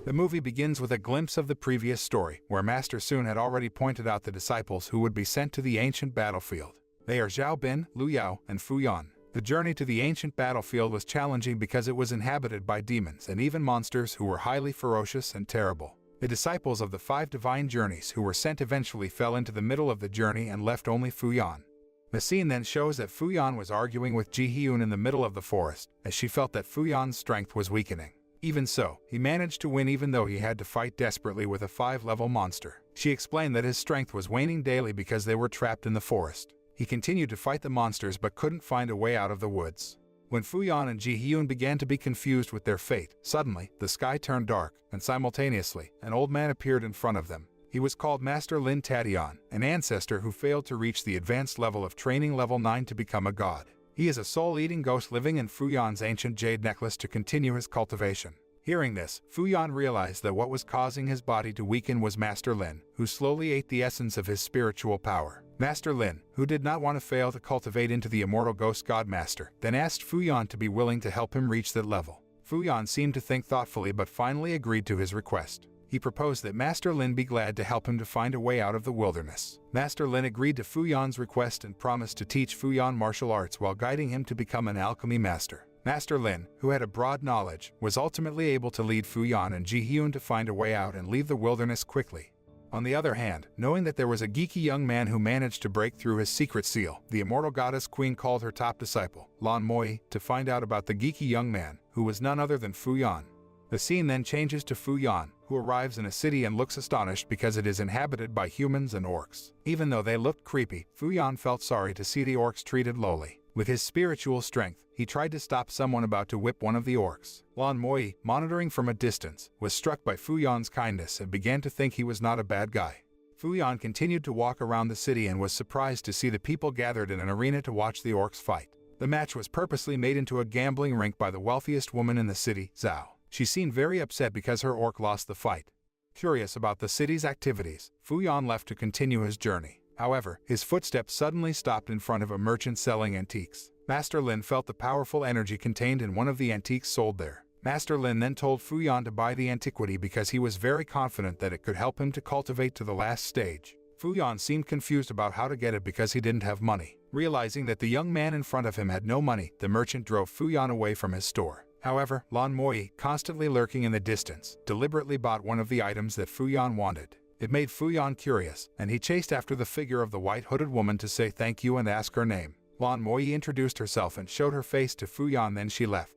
The movie begins with a glimpse of the previous story, where Master Sun had already pointed out the disciples who would be sent to the ancient battlefield. They are Zhao Bin, Lu Yao, and Fu Yan. The journey to the ancient battlefield was challenging because it was inhabited by demons and even monsters who were highly ferocious and terrible. The disciples of the 5 divine journeys who were sent eventually fell into the middle of the journey and left only Fu Yan. The scene then shows that Fu Yan was arguing with Ji Hyun in the middle of the forest, as she felt that Fu Yan's strength was weakening. Even so, he managed to win even though he had to fight desperately with a 5-level monster. She explained that his strength was waning daily because they were trapped in the forest. He continued to fight the monsters but couldn't find a way out of the woods. When Fu Yan and Ji Hyun began to be confused with their fate, suddenly, the sky turned dark, and simultaneously, an old man appeared in front of them. He was called Master Lin Tadian, an ancestor who failed to reach the advanced level of training level 9 to become a god. He is a soul-eating ghost living in Fu Yan's ancient jade necklace to continue his cultivation. Hearing this, Fu Yan realized that what was causing his body to weaken was Master Lin, who slowly ate the essence of his spiritual power. Master Lin, who did not want to fail to cultivate into the immortal ghost god master, then asked Fu Yan to be willing to help him reach that level. Fu Yan seemed to think thoughtfully but finally agreed to his request. He proposed that Master Lin be glad to help him to find a way out of the wilderness. Master Lin agreed to Fu Yan's request and promised to teach Fu Yan martial arts while guiding him to become an alchemy master. Master Lin, who had a broad knowledge, was ultimately able to lead Fu Yan and Ji Hyun to find a way out and leave the wilderness quickly. On the other hand, knowing that there was a geeky young man who managed to break through his secret seal, the immortal goddess queen called her top disciple, Lan Moi, to find out about the geeky young man, who was none other than Fu Yan. The scene then changes to Fu Yan, who arrives in a city and looks astonished because it is inhabited by humans and orcs. Even though they looked creepy, Fu Yan felt sorry to see the orcs treated lowly. With his spiritual strength, he tried to stop someone about to whip one of the orcs. Lan Moi, monitoring from a distance, was struck by Fu Yan's kindness and began to think he was not a bad guy. Fu Yan continued to walk around the city and was surprised to see the people gathered in an arena to watch the orcs fight. The match was purposely made into a gambling rink by the wealthiest woman in the city, Zhao. She seemed very upset because her orc lost the fight. Curious about the city's activities, Fu Yan left to continue his journey. However, his footsteps suddenly stopped in front of a merchant selling antiques. Master Lin felt the powerful energy contained in one of the antiques sold there. Master Lin then told Fu Yan to buy the antiquity because he was very confident that it could help him to cultivate to the last stage. Fu Yan seemed confused about how to get it because he didn't have money. Realizing that the young man in front of him had no money, the merchant drove Fu Yan away from his store. However, Lan Moi, constantly lurking in the distance, deliberately bought one of the items that Fu Yan wanted. It made Fu Yan curious, and he chased after the figure of the white-hooded woman to say thank you and ask her name. Lan Moi introduced herself and showed her face to Fu Yan, then she left.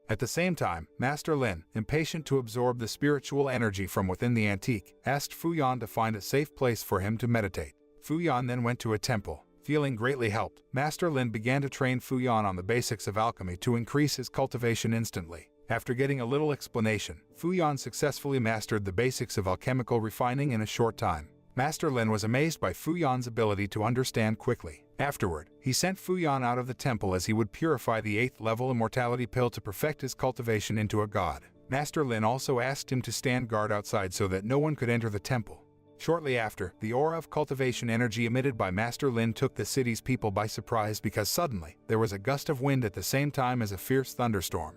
At the same time, Master Lin, impatient to absorb the spiritual energy from within the antique, asked Fu Yan to find a safe place for him to meditate. Fu Yan then went to a temple. Feeling greatly helped, Master Lin began to train Fu Yan on the basics of alchemy to increase his cultivation instantly. After getting a little explanation, Fu Yan successfully mastered the basics of alchemical refining in a short time. Master Lin was amazed by Fu Yan's ability to understand quickly. Afterward, he sent Fu Yan out of the temple as he would purify the 8th level immortality pill to perfect his cultivation into a god. Master Lin also asked him to stand guard outside so that no one could enter the temple. Shortly after, the aura of cultivation energy emitted by Master Lin took the city's people by surprise because suddenly, there was a gust of wind at the same time as a fierce thunderstorm.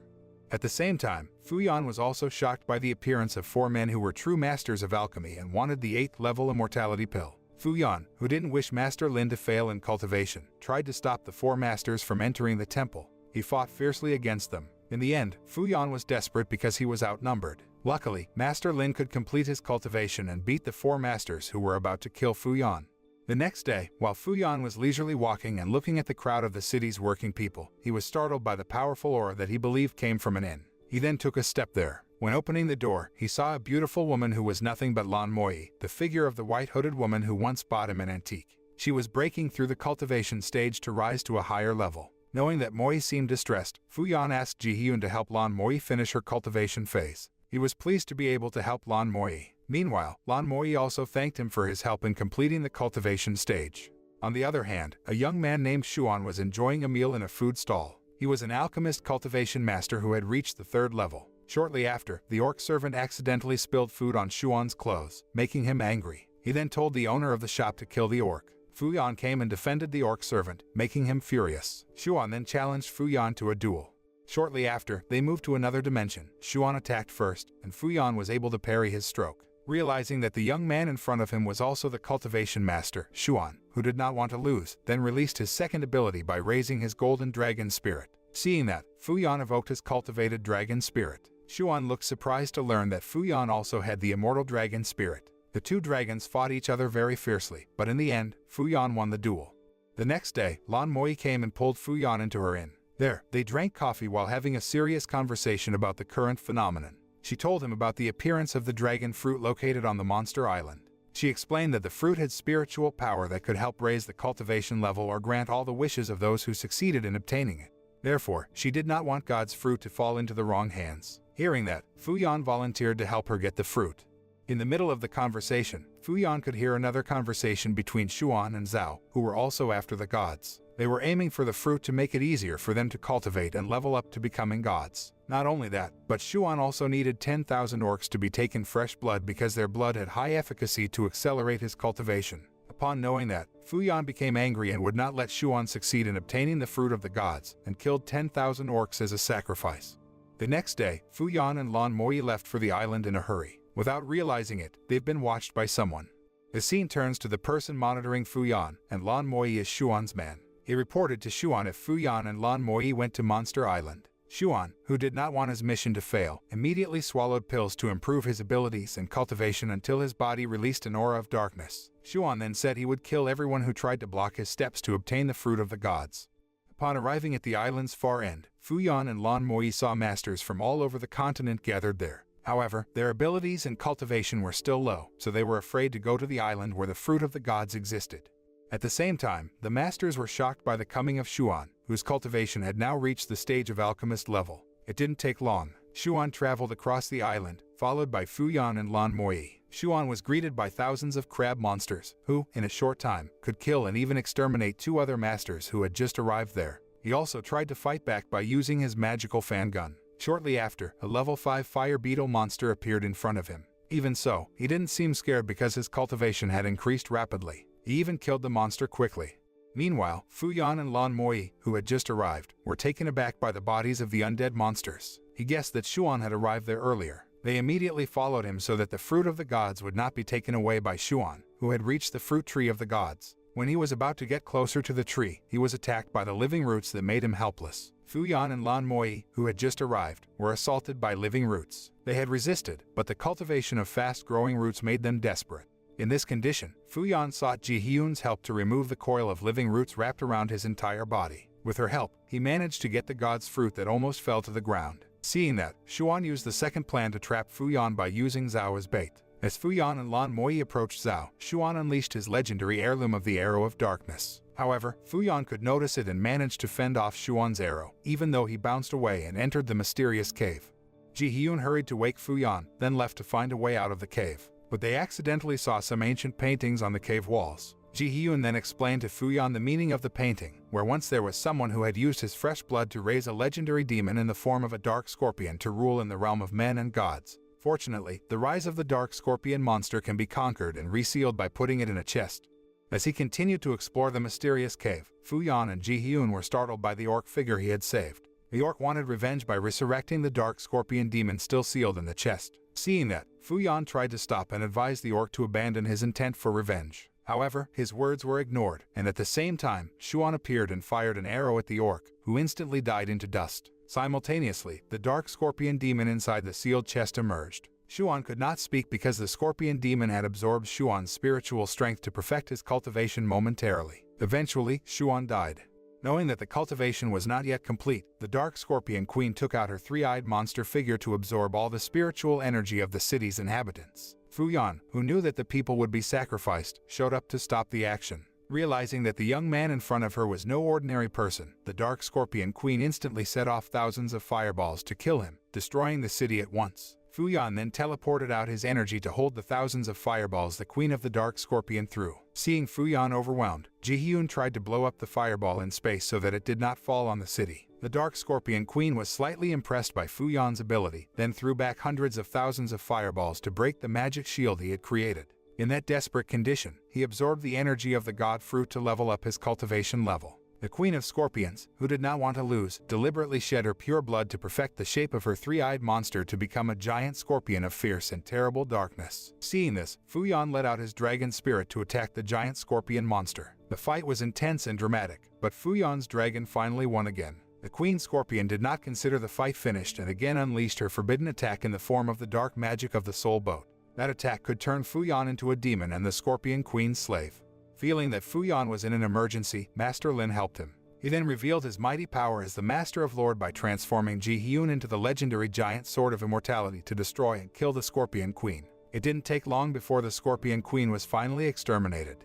At the same time, Fu Yan was also shocked by the appearance of 4 men who were true masters of alchemy and wanted the 8th level immortality pill. Fu Yan, who didn't wish Master Lin to fail in cultivation, tried to stop the 4 masters from entering the temple. He fought fiercely against them. In the end, Fu Yan was desperate because he was outnumbered. Luckily, Master Lin could complete his cultivation and beat the 4 masters who were about to kill Fu Yan. The next day, while Fu Yan was leisurely walking and looking at the crowd of the city's working people, he was startled by the powerful aura that he believed came from an inn. He then took a step there. When opening the door, he saw a beautiful woman who was nothing but Lan Moi, the figure of the white-hooded woman who once bought him an antique. She was breaking through the cultivation stage to rise to a higher level. Knowing that Moi seemed distressed, Fu Yan asked Ji Hyun to help Lan Moi finish her cultivation phase. He was pleased to be able to help Lan Moi. Meanwhile, Lan Moi also thanked him for his help in completing the cultivation stage. On the other hand, a young man named Xuan was enjoying a meal in a food stall. He was an alchemist cultivation master who had reached the 3rd level. Shortly after, the orc servant accidentally spilled food on Xuan's clothes, making him angry. He then told the owner of the shop to kill the orc. Fu Yan came and defended the orc servant, making him furious. Xuan then challenged Fu Yan to a duel. Shortly after, they moved to another dimension. Xuan attacked first, and Fuyan was able to parry his stroke. Realizing that the young man in front of him was also the cultivation master, Xuan, who did not want to lose, then released his second ability by raising his golden dragon spirit. Seeing that, Fuyan evoked his cultivated dragon spirit. Xuan looked surprised to learn that Fuyan also had the immortal dragon spirit. The two dragons fought each other very fiercely, but in the end, Fuyan won the duel. The next day, Lan Moi came and pulled Fuyan into her inn. There, they drank coffee while having a serious conversation about the current phenomenon. She told him about the appearance of the dragon fruit located on the monster island. She explained that the fruit had spiritual power that could help raise the cultivation level or grant all the wishes of those who succeeded in obtaining it. Therefore, she did not want God's fruit to fall into the wrong hands. Hearing that, Fuyan volunteered to help her get the fruit. In the middle of the conversation, Fuyan could hear another conversation between Xuan and Zhao, who were also after the gods. They were aiming for the fruit to make it easier for them to cultivate and level up to becoming gods. Not only that, but Xuan also needed 10,000 orcs to be taken fresh blood because their blood had high efficacy to accelerate his cultivation. Upon knowing that, Fuyan became angry and would not let Xuan succeed in obtaining the fruit of the gods, and killed 10,000 orcs as a sacrifice. The next day, Fuyan and Lan Moi left for the island in a hurry. Without realizing it, they've been watched by someone. The scene turns to the person monitoring Fuyan, and Lan Moi is Xuan's man. He reported to Xuan if Fuyan and Lan Moi went to Monster Island. Xuan, who did not want his mission to fail, immediately swallowed pills to improve his abilities and cultivation until his body released an aura of darkness. Xuan then said he would kill everyone who tried to block his steps to obtain the fruit of the gods. Upon arriving at the island's far end, Fuyan and Lan Moi saw masters from all over the continent gathered there. However, their abilities and cultivation were still low, so they were afraid to go to the island where the fruit of the gods existed. At the same time, the masters were shocked by the coming of Xuan, whose cultivation had now reached the stage of alchemist level. It didn't take long. Xuan traveled across the island, followed by Fuyan and Lan Moi. Xuan was greeted by thousands of crab monsters, who, in a short time, could kill and even exterminate 2 other masters who had just arrived there. He also tried to fight back by using his magical fan gun. Shortly after, a level 5 fire beetle monster appeared in front of him. Even so, he didn't seem scared because his cultivation had increased rapidly. He even killed the monster quickly. Meanwhile, Fuyan and Lan Moi, who had just arrived, were taken aback by the bodies of the undead monsters. He guessed that Xuan had arrived there earlier. They immediately followed him so that the fruit of the gods would not be taken away by Xuan, who had reached the fruit tree of the gods. When he was about to get closer to the tree, he was attacked by the living roots that made him helpless. Fuyan and Lan Moi, who had just arrived, were assaulted by living roots. They had resisted, but the cultivation of fast-growing roots made them desperate. In this condition, Fuyan sought Ji Hyun's help to remove the coil of living roots wrapped around his entire body. With her help, he managed to get the god's fruit that almost fell to the ground. Seeing that, Xuan used the second plan to trap Fuyan by using Zhao as bait. As Fuyan and Lan Moi approached Zhao, Xuan unleashed his legendary heirloom of the Arrow of Darkness. However, Fuyan could notice it and managed to fend off Xuan's arrow, even though he bounced away and entered the mysterious cave. Ji Hyun hurried to wake Fuyan, then left to find a way out of the cave. But they accidentally saw some ancient paintings on the cave walls. Ji Hyun then explained to Fuyan the meaning of the painting, where once there was someone who had used his fresh blood to raise a legendary demon in the form of a dark scorpion to rule in the realm of men and gods. Fortunately, the rise of the dark scorpion monster can be conquered and resealed by putting it in a chest. As he continued to explore the mysterious cave, Fuyan and Ji Hyun were startled by the orc figure he had saved. The orc wanted revenge by resurrecting the dark scorpion demon still sealed in the chest. Seeing that, Fuyan tried to stop and advised the orc to abandon his intent for revenge. However, his words were ignored, and at the same time, Xuan appeared and fired an arrow at the orc, who instantly died into dust. Simultaneously, the dark scorpion demon inside the sealed chest emerged. Xuan could not speak because the scorpion demon had absorbed Xuan's spiritual strength to perfect his cultivation momentarily. Eventually, Xuan died. Knowing that the cultivation was not yet complete, the Dark Scorpion Queen took out her 3-eyed monster figure to absorb all the spiritual energy of the city's inhabitants. Fuyan, who knew that the people would be sacrificed, showed up to stop the action. Realizing that the young man in front of her was no ordinary person, the Dark Scorpion Queen instantly set off thousands of fireballs to kill him, destroying the city at once. Fuyan then teleported out his energy to hold the thousands of fireballs the Queen of the Dark Scorpion threw. Seeing Fuyan overwhelmed, Ji Hyun tried to blow up the fireball in space so that it did not fall on the city. The Dark Scorpion Queen was slightly impressed by Fuyan's ability, then threw back hundreds of thousands of fireballs to break the magic shield he had created. In that desperate condition, he absorbed the energy of the god fruit to level up his cultivation level. The Queen of Scorpions, who did not want to lose, deliberately shed her pure blood to perfect the shape of her three-eyed monster to become a giant scorpion of fierce and terrible darkness. Seeing this, Fuyan let out his dragon spirit to attack the giant scorpion monster. The fight was intense and dramatic, but Fuyan's dragon finally won again. The Queen Scorpion did not consider the fight finished and again unleashed her forbidden attack in the form of the dark magic of the Soul Boat. That attack could turn Fuyan into a demon and the Scorpion Queen's slave. Feeling that Fuyan was in an emergency, Master Lin helped him. He then revealed his mighty power as the Master of Lord by transforming Ji Hyun into the legendary giant Sword of Immortality to destroy and kill the Scorpion Queen. It didn't take long before the Scorpion Queen was finally exterminated.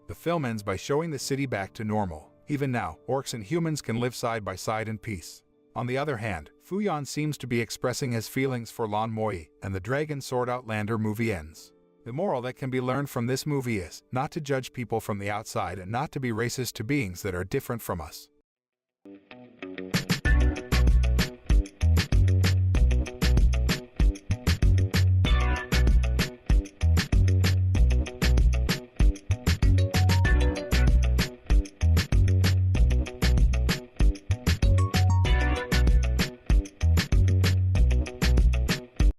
The film ends by showing the city back to normal. Even now, orcs and humans can live side by side in peace. On the other hand, Fuyan seems to be expressing his feelings for Lan Moi, and the Dragon Sword Outlander movie ends. The moral that can be learned from this movie is not to judge people from the outside and not to be racist to beings that are different from us.